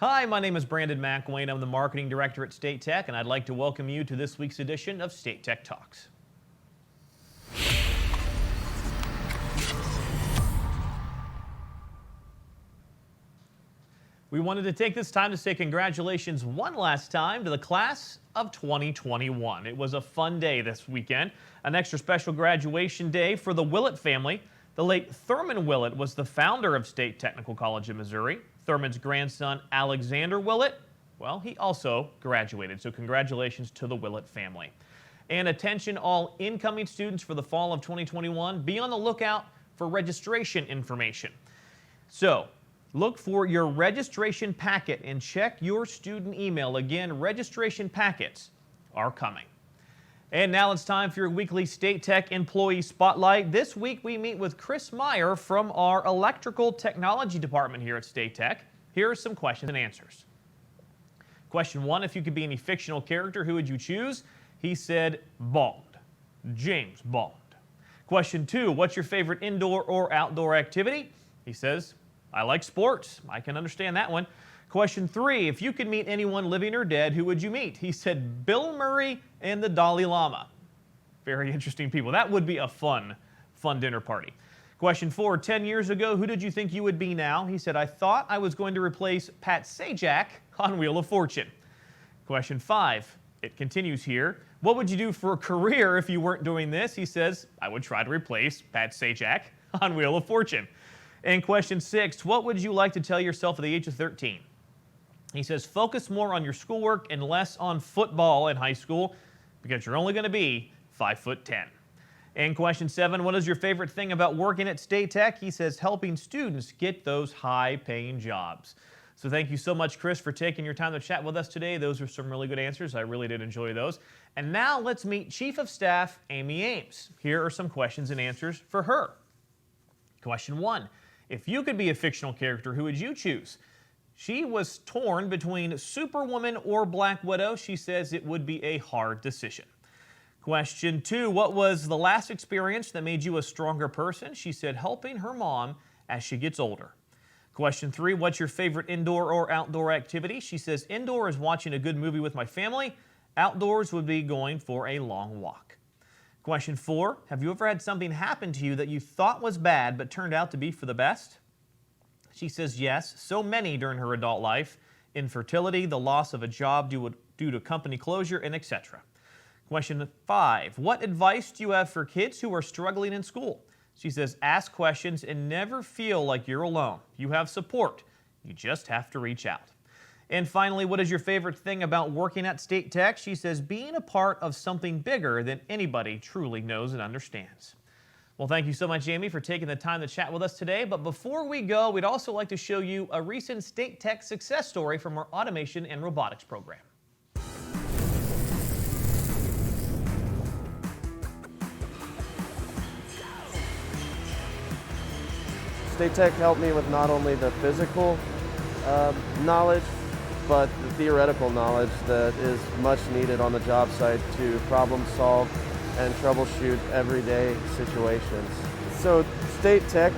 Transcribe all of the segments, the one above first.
Hi, my name is Brandon McWayne. I'm the Marketing Director at State Tech, and I'd like to welcome you to this week's edition of State Tech Talks. We wanted to take this time to say congratulations one last time to the class of 2021. It was a fun day this weekend, an extra special graduation day for the Willett family. The late Thurman Willett was the founder of State Technical College of Missouri. Thurman's grandson, Alexander Willett, well, he also graduated, so congratulations to the Willett family. And attention all incoming students for the fall of 2021, be on the lookout for registration information. So, look for your registration packet and check your student email. Again, registration packets are coming. And now it's time for your weekly State Tech Employee Spotlight. This week we meet with Chris Meyer from our Electrical Technology Department here at State Tech. Here are some questions and answers. Question 1, if you could be any fictional character, who would you choose? He said Bond, James Bond. Question 2, what's your favorite indoor or outdoor activity? He says, I like sports. I can understand that one. Question 3, if you could meet anyone living or dead, who would you meet? He said Bill Murray and the Dalai Lama. Very interesting people. That would be a fun dinner party. Question 4, 10 years ago, who did you think you would be now? He said, I thought I was going to replace Pat Sajak on Wheel of Fortune. Question 5, it continues here. What would you do for a career if you weren't doing this? He says, I would try to replace Pat Sajak on Wheel of Fortune. And question 6, what would you like to tell yourself at the age of 13? He says, focus more on your schoolwork and less on football in high school because you're only going to be 5'10". And question 7, what is your favorite thing about working at State Tech? He says, helping students get those high-paying jobs. So thank you so much, Chris, for taking your time to chat with us today. Those were some really good answers. I really did enjoy those. And now let's meet Chief of Staff Amy Ames. Here are some questions and answers for her. Question 1, if you could be a fictional character, who would you choose? She was torn between Superwoman or Black Widow. She says it would be a hard decision. Question 2, what was the last experience that made you a stronger person? She said helping her mom as she gets older. Question 3, what's your favorite indoor or outdoor activity? She says indoor is watching a good movie with my family. Outdoors would be going for a long walk. Question 4, have you ever had something happen to you that you thought was bad but turned out to be for the best? She says yes, so many during her adult life. Infertility, the loss of a job due to company closure, and etc. Question 5, what advice do you have for kids who are struggling in school? She says ask questions and never feel like you're alone. You have support. You just have to reach out. And finally, what is your favorite thing about working at State Tech? She says being a part of something bigger than anybody truly knows and understands. Well, thank you so much, Amy, for taking the time to chat with us today. But before we go, we'd also like to show you a recent State Tech success story from our automation and robotics program. State Tech helped me with not only the physical knowledge, but the theoretical knowledge that is much needed on the job site to problem solve and troubleshoot everyday situations. So State Tech,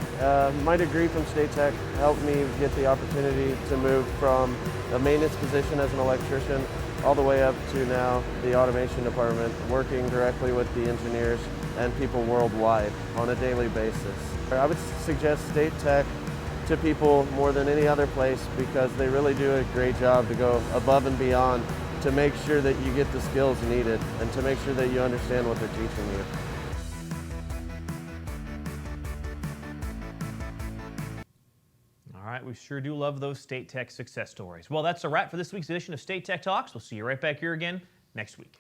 my degree from State Tech helped me get the opportunity to move from a maintenance position as an electrician all the way up to now the automation department, working directly with the engineers and people worldwide on a daily basis. I would suggest State Tech to people more than any other place because they really do a great job to go above and beyond to make sure that you get the skills needed and to make sure that you understand what they're teaching you. All right, we sure do love those State Tech success stories. Well, that's a wrap for this week's edition of State Tech Talks. We'll see you right back here again next week.